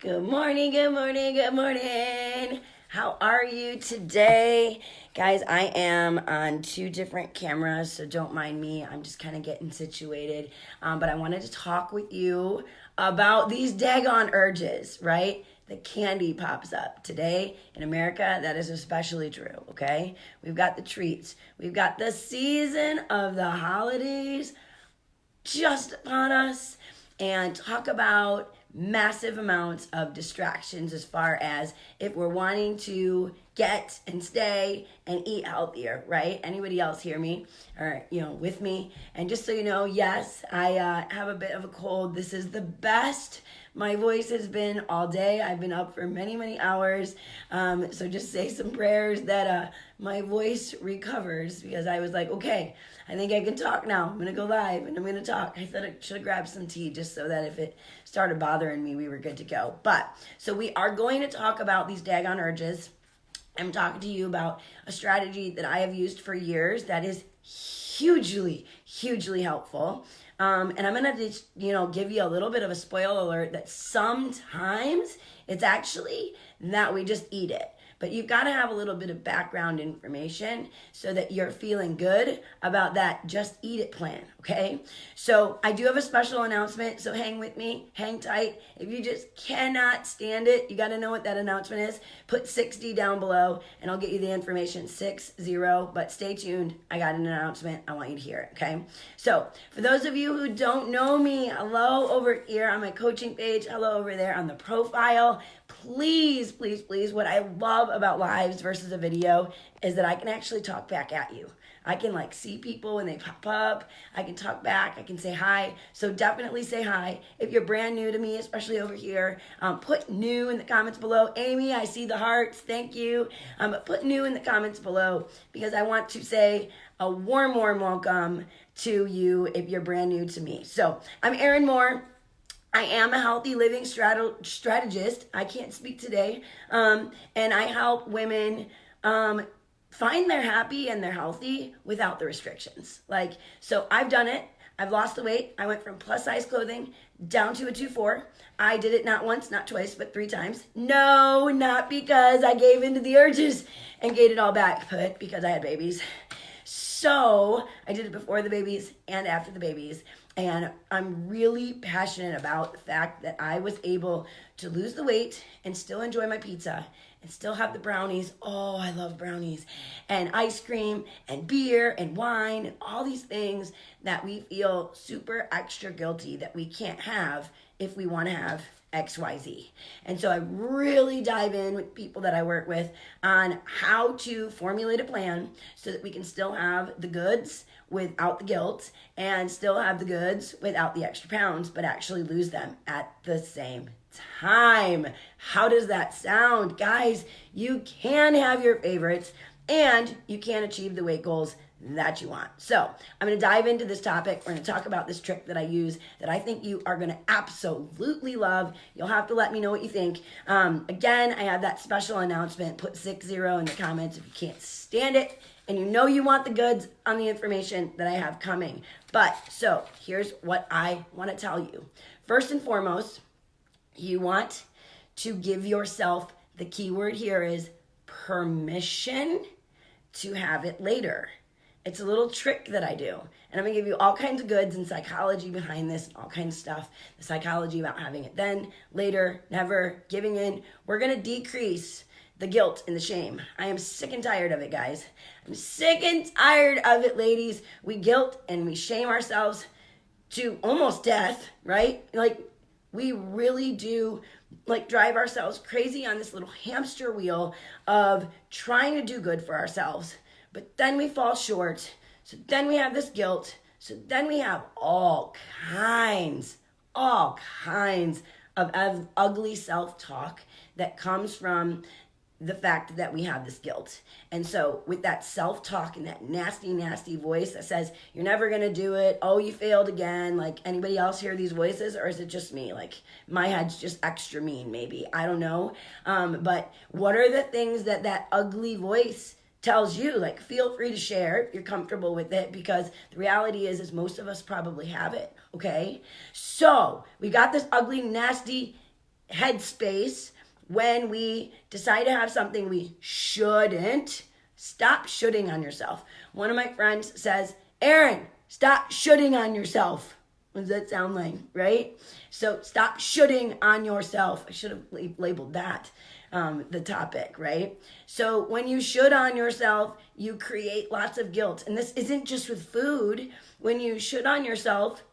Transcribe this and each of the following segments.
Good morning, good morning, good morning. How are you today? Guys, I am on two different cameras, so don't mind me. I'm just kind of getting situated. But I wanted to talk with you about these daggone urges, right? The candy pops up. Today in America, that is especially true, okay? We've got the treats. We've got the season of the holidays just upon us, and talk about massive amounts of distractions as far as if we're wanting to get and stay and eat healthier, right? Anybody else hear me or with me? And just so you know, yes, I have a bit of a cold. This is the best my voice has been all day. I've been up for many hours, so just say some prayers that my voice recovers, because I was like, okay, I think I can talk now. I'm gonna go live and I'm gonna talk. I thought I should have grabbed some tea just so that if it started bothering me, we were good to go. But so we are going to talk about these daggone urges. I'm talking to you about a strategy that I have used for years that is hugely helpful. And I'm gonna just, give you a little bit of a spoiler alert that sometimes it's actually that we just eat it. But you've got to have a little bit of background information so that you're feeling good about that just eat it plan, okay? So I do have a special announcement, so hang with me, hang tight. If you just cannot stand it, you got to know what that announcement is. Put 60 down below and I'll get you the information, 60, but stay tuned. I got an announcement. I want you to hear it, okay? So for those of you who don't know me, hello over here on my coaching page, hello over there on the profile. Please, what I love about lives versus a video is that I can actually talk back at you. I can see people when they pop up. I can talk back. I can say hi. So definitely say hi. If you're brand new to me, especially over here, put new in the comments below. Amy, I see the hearts. Thank you. Put new in the comments below, because I want to say a warm welcome to you if you're brand new to me. So I'm Erin Moore. I am a healthy living strategist. I can't speak today. And I help women find their happy and their healthy without the restrictions. So I've done it. I've lost the weight. I went from plus size clothing down to a 2'4". I did it not once, not twice, but 3 times. No, not because I gave into the urges and gained it all back, but because I had babies. So I did it before the babies and after the babies. And I'm really passionate about the fact that I was able to lose the weight and still enjoy my pizza and still have the brownies. Oh, I love brownies and ice cream and beer and wine and all these things that we feel super extra guilty that we can't have if we want to have XYZ. And so I really dive in with people that I work with on how to formulate a plan so that we can still have the goods without the guilt and still have the goods without the extra pounds, but actually lose them at the same time. How does that sound? Guys, you can have your favorites and you can achieve the weight goals that you want. So I'm going to dive into this topic. We're going to talk about this trick that I use that I think you are going to absolutely love. You'll have to let me know what you think. Again, I have that special announcement. Put 60 in the comments if you can't stand it and you want the goods on the information that I have coming. But so here's what I want to tell you. First and foremost, you want to give yourself, the key word here is permission to have it later. It's a little trick that I do. And I'm going to give you all kinds of goods and psychology behind this, all kinds of stuff. The psychology about having it then, later, never, giving in. We're going to decrease the guilt and the shame. I am sick and tired of it, guys. I'm sick and tired of it, ladies. We guilt and we shame ourselves to almost death, right? We really do drive ourselves crazy on this little hamster wheel of trying to do good for ourselves. But then we fall short. So then we have this guilt. So then we have all kinds of ugly self-talk that comes from the fact that we have this guilt. And so with that self-talk and that nasty voice that says, you're never going to do it. Oh, you failed again. Anybody else hear these voices, or is it just me? My head's just extra mean, maybe. I don't know. But what are the things that ugly voice tells you? Feel free to share if you're comfortable with it, because the reality is most of us probably have it. Okay. So we got this ugly, nasty headspace when we decide to have something we shouldn't. Stop shoulding on yourself. One of my friends says, Erin, stop shoulding on yourself. What does that sound like, right? So stop shoulding on yourself. I should have labeled that the topic, right? So when you should on yourself, you create lots of guilt. And this isn't just with food. When you should on yourself,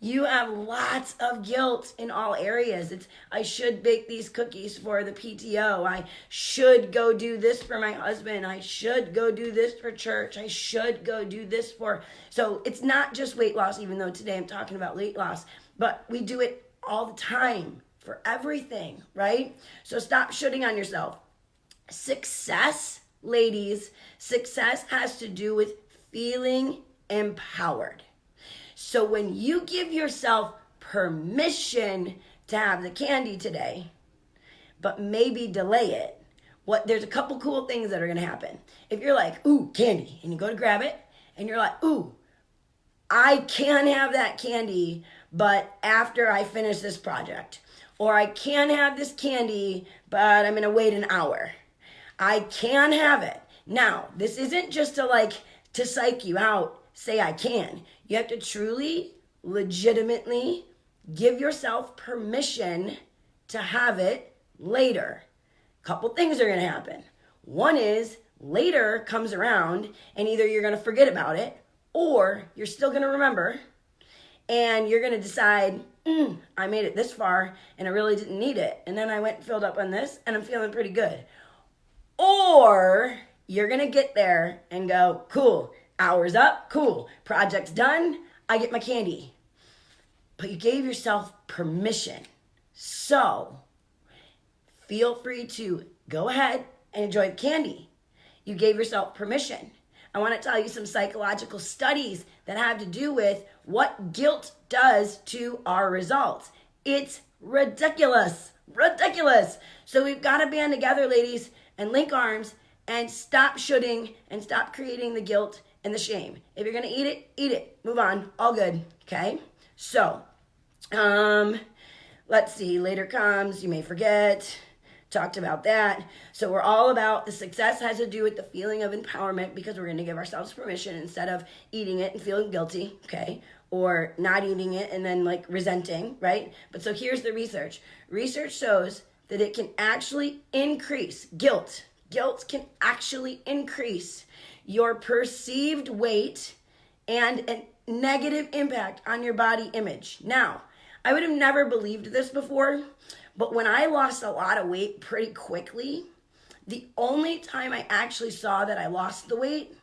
you have lots of guilt in all areas. It's, I should bake these cookies for the PTO. I should go do this for my husband. I should go do this for church. I should go do this for... So it's not just weight loss, even though today I'm talking about weight loss, but we do it all the time for everything, right? So stop shoulding on yourself. Success, ladies, success has to do with feeling empowered. So when you give yourself permission to have the candy today, but maybe delay it, there's a couple cool things that are going to happen. If you're like, ooh, candy, and you go to grab it, and you're like, ooh, I can have that candy, but after I finish this project. Or I can have this candy, but I'm going to wait an hour. I can have it. Now, this isn't just to psych you out, say I can. You have to truly, legitimately give yourself permission to have it later. A couple things are going to happen. One is later comes around and either you're going to forget about it or you're still going to remember and you're going to decide, I made it this far and I really didn't need it. And then I went and filled up on this and I'm feeling pretty good. Or you're going to get there and go, cool. Hours up, cool. Project's done, I get my candy. But you gave yourself permission. So, feel free to go ahead and enjoy the candy. You gave yourself permission. I want to tell you some psychological studies that have to do with what guilt does to our results. It's ridiculous. Ridiculous. So we've got to band together, ladies, and link arms and stop shoulding and stop creating the guilt and the shame. If you're going to eat it, eat it. Move on. All good. Okay? So, let's see. Later comes, you may forget. Talked about that. So we're all about the success has to do with the feeling of empowerment because we're going to give ourselves permission instead of eating it and feeling guilty, okay? Or not eating it and then resenting, right? But so here's the research. Research shows that it can actually increase guilt. Guilt can actually increase your perceived weight and a negative impact on your body image. Now, I would have never believed this before, but when I lost a lot of weight pretty quickly, the only time I actually saw that I lost the weight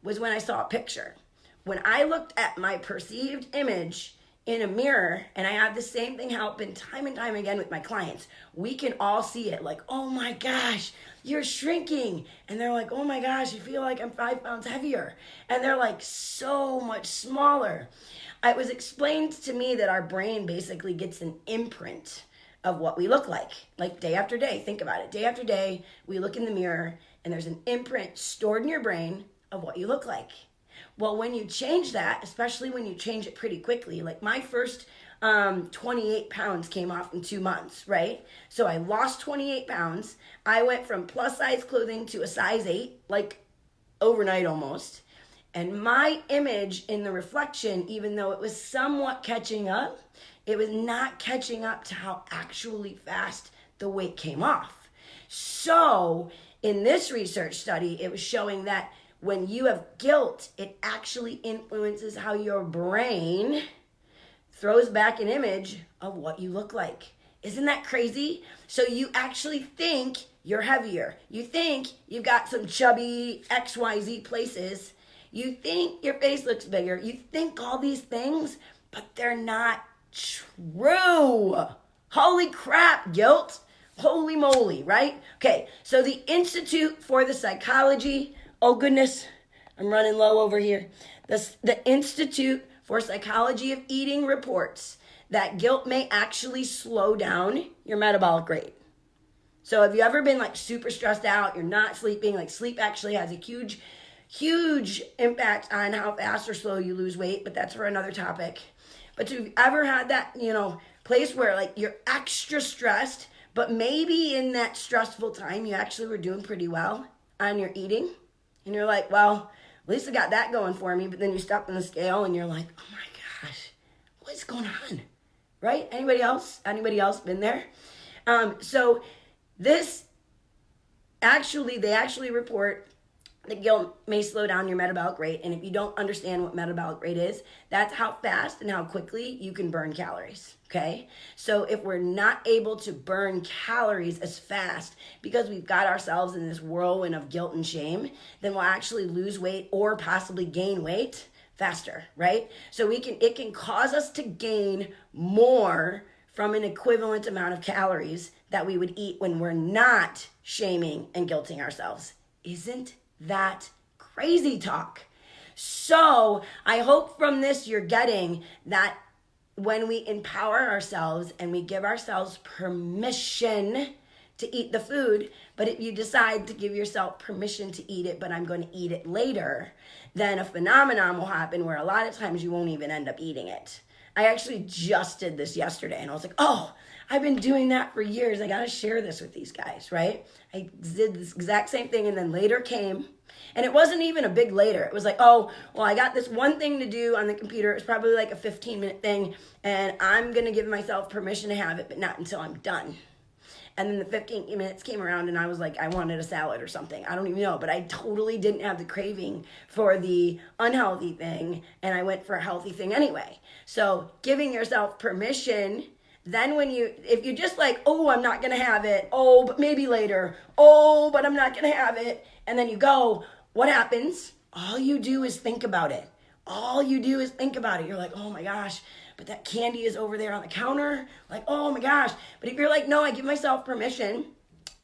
was when I saw a picture. When I looked at my perceived image in a mirror, and I had the same thing happen time and time again with my clients, we can all see it oh my gosh, you're shrinking. And they're like, oh my gosh, I feel like I'm 5 pounds heavier. And they're so much smaller. It was explained to me that our brain basically gets an imprint of what we look like day after day. Think about it. Day after day, we look in the mirror and there's an imprint stored in your brain of what you look like. Well, when you change that, especially when you change it pretty quickly, my first 28 pounds came off in 2 months, right? So I lost 28 pounds. I went from plus size clothing to a size 8, overnight almost. And my image in the reflection, even though it was somewhat catching up, it was not catching up to how actually fast the weight came off. So in this research study, it was showing that when you have guilt, it actually influences how your brain throws back an image of what you look like. Isn't that crazy? So you actually think you're heavier. You think you've got some chubby XYZ places. You think your face looks bigger. You think all these things, but they're not true. Holy crap, guilt. Holy moly, right? Okay, so the Institute for the Psychology, oh goodness, I'm running low over here. The Institute for Psychology of Eating reports that guilt may actually slow down your metabolic rate. So have you ever been super stressed out, you're not sleeping, sleep actually has a huge impact on how fast or slow you lose weight, but that's for another topic. But if you've ever had that, place where like you're extra stressed, but maybe in that stressful time you actually were doing pretty well on your eating, and you're like, well, at least I got that going for me. But then you step on the scale and you're like, oh my gosh, what's going on? Right? Anybody else been there? So this they actually report that guilt may slow down your metabolic rate. And if you don't understand what metabolic rate is, that's how fast and how quickly you can burn calories. Okay? So if we're not able to burn calories as fast because we've got ourselves in this whirlwind of guilt and shame, then we'll actually lose weight or possibly gain weight faster, right? So it can cause us to gain more from an equivalent amount of calories that we would eat when we're not shaming and guilting ourselves. Isn't that crazy talk? So I hope from this you're getting that when we empower ourselves and we give ourselves permission to eat the food, but if you decide to give yourself permission to eat it, but I'm going to eat it later, then a phenomenon will happen where a lot of times you won't even end up eating it. I actually just did this yesterday, and I was like, oh, I've been doing that for years. I got to share this with these guys, right? I did this exact same thing, and then later came, and it wasn't even a big later. It was like, oh, well, I got this one thing to do on the computer. It's probably like a 15-minute thing, and I'm going to give myself permission to have it, but not until I'm done. And then the 15 minutes came around and I was like, I wanted a salad or something. I don't even know, but I totally didn't have the craving for the unhealthy thing, and I went for a healthy thing anyway. So giving yourself permission, then if you just like, oh, I'm not going to have it. Oh, but maybe later. Oh, but I'm not going to have it. And then you go, what happens? All you do is think about it. You're like, oh my gosh, but that candy is over there on the counter. Like, oh my gosh. But if you're like, no, I give myself permission,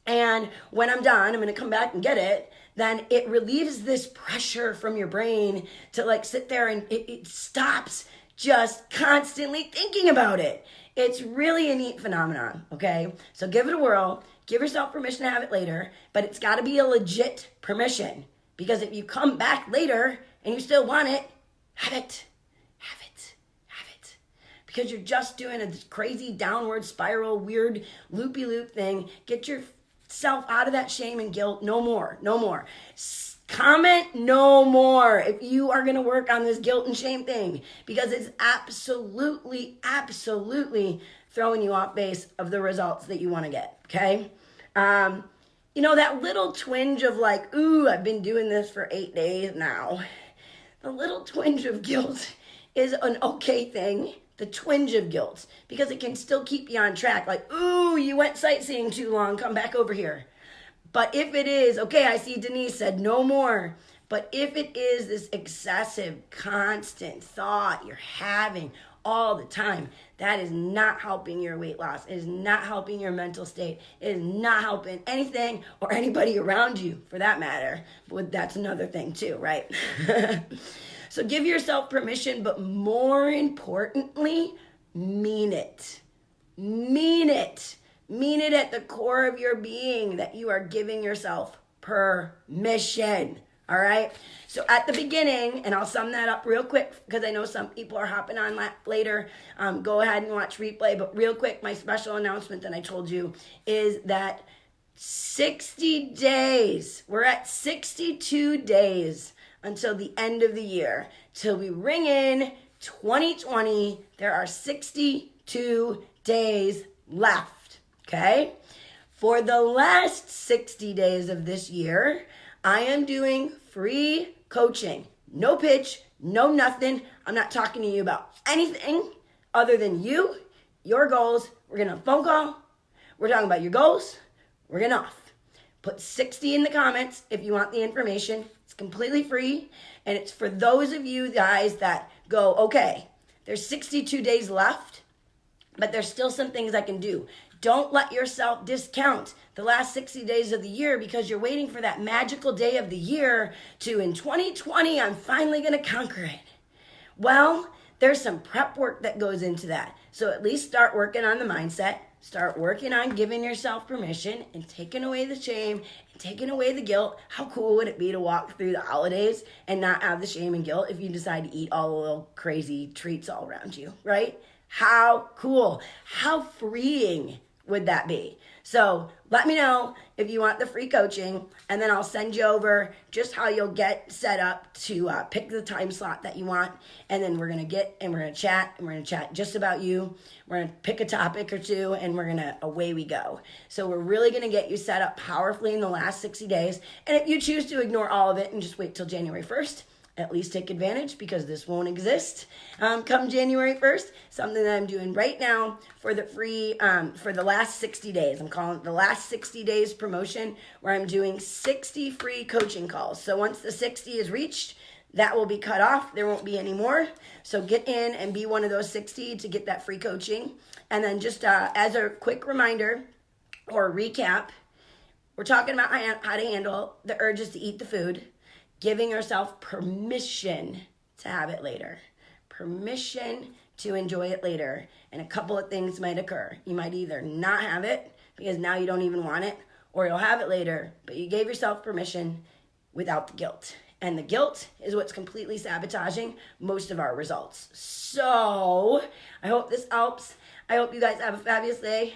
and when I'm done, I'm going to come back and get it, then it relieves this pressure from your brain to like sit there, and it stops just constantly thinking about it. It's really a neat phenomenon, okay? So give it a whirl. Give yourself permission to have it later, but it's got to be a legit permission, because if you come back later and you still want it, have it. Because you're just doing a crazy downward spiral, weird loopy-loop thing. Get yourself out of that shame and guilt. No more. Comment no more if you are going to work on this guilt and shame thing, because it's absolutely throwing you off base of the results that you want to get, okay? That little twinge of like, ooh, I've been doing this for 8 days now. The little twinge of guilt is an okay thing. The twinge of guilt, because it can still keep you on track. Like, ooh, you went sightseeing too long, come back over here. But if it is, okay, I see Denise said no more. But if it is this excessive, constant thought you're having all the time, that is not helping your weight loss. It is not helping your mental state. It is not helping anything or anybody around you, for that matter. But that's another thing too, right? So give yourself permission, but more importantly, mean it. Mean it. Mean it at the core of your being that you are giving yourself permission. All right? So at the beginning, and I'll sum that up real quick because I know some people are hopping on later. Go ahead and watch replay. But real quick, my special announcement that I told you is that 60 days, we're at 62 days until the end of the year, till we ring in 2020. There are 62 days left, okay? For the last 60 days of this year, I am doing free coaching. No pitch, no nothing. I'm not talking to you about anything other than you, your goals. We're gonna phone call. We're talking about your goals. We're getting off. Put 60 in the comments if you want the information. It's completely free, and it's for those of you guys that go, okay, there's 62 days left, but there's still some things I can do. Don't let yourself discount the last 60 days of the year because you're waiting for that magical day of the year to, in 2020, I'm finally going to conquer it. Well, there's some prep work that goes into that. So at least start working on the mindset. Start working on giving yourself permission and taking away the shame and taking away the guilt. How cool would it be to walk through the holidays and not have the shame and guilt if you decide to eat all the little crazy treats all around you, right? How cool, how freeing would that be? So let me know if you want the free coaching, and then I'll send you over just how you'll get set up to pick the time slot that you want. And then we're going to chat just about you. We're going to pick a topic or two, and away we go. So we're really going to get you set up powerfully in the last 60 days. And if you choose to ignore all of it and just wait till January 1st, at least take advantage, because this won't exist come January 1st. Something that I'm doing right now for the free, for the last 60 days. I'm calling it the last 60 days promotion, where I'm doing 60 free coaching calls. So once the 60 is reached, that will be cut off. There won't be any more. So get in and be one of those 60 to get that free coaching. And then just as a quick reminder or recap, we're talking about how to handle the urges to eat the food, giving yourself permission to have it later, permission to enjoy it later. And a couple of things might occur. You might either not have it because now you don't even want it, or you'll have it later, but you gave yourself permission without the guilt. And the guilt is what's completely sabotaging most of our results. So I hope this helps. I hope you guys have a fabulous day.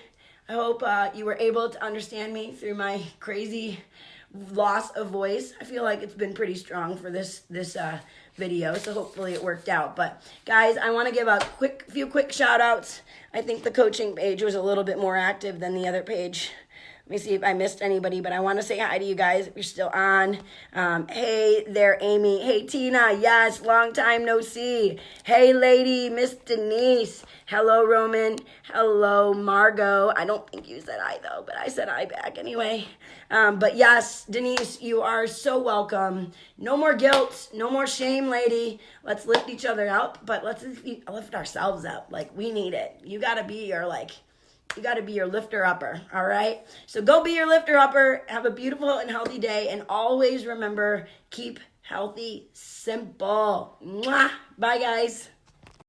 I hope you were able to understand me through my crazy loss of voice. I feel like it's been pretty strong for this video, so hopefully it worked out. But guys, I want to give a few quick shout outs. I think the coaching page was a little bit more active than the other page. Let me see if I missed anybody, but I want to say hi to you guys if you're still on. Hey there, Amy. Hey, Tina. Yes, long time no see. Hey, lady, Miss Denise. Hello, Roman. Hello, Margot. I don't think you said hi, though, but I said hi back anyway. But yes, Denise, you are so welcome. No more guilt. No more shame, lady. Let's lift each other up, but let's lift ourselves up. Like, we need it. You got to be your lifter upper, all right? So go be your lifter upper. Have a beautiful and healthy day. And always remember, keep healthy simple. Mwah. Bye, guys.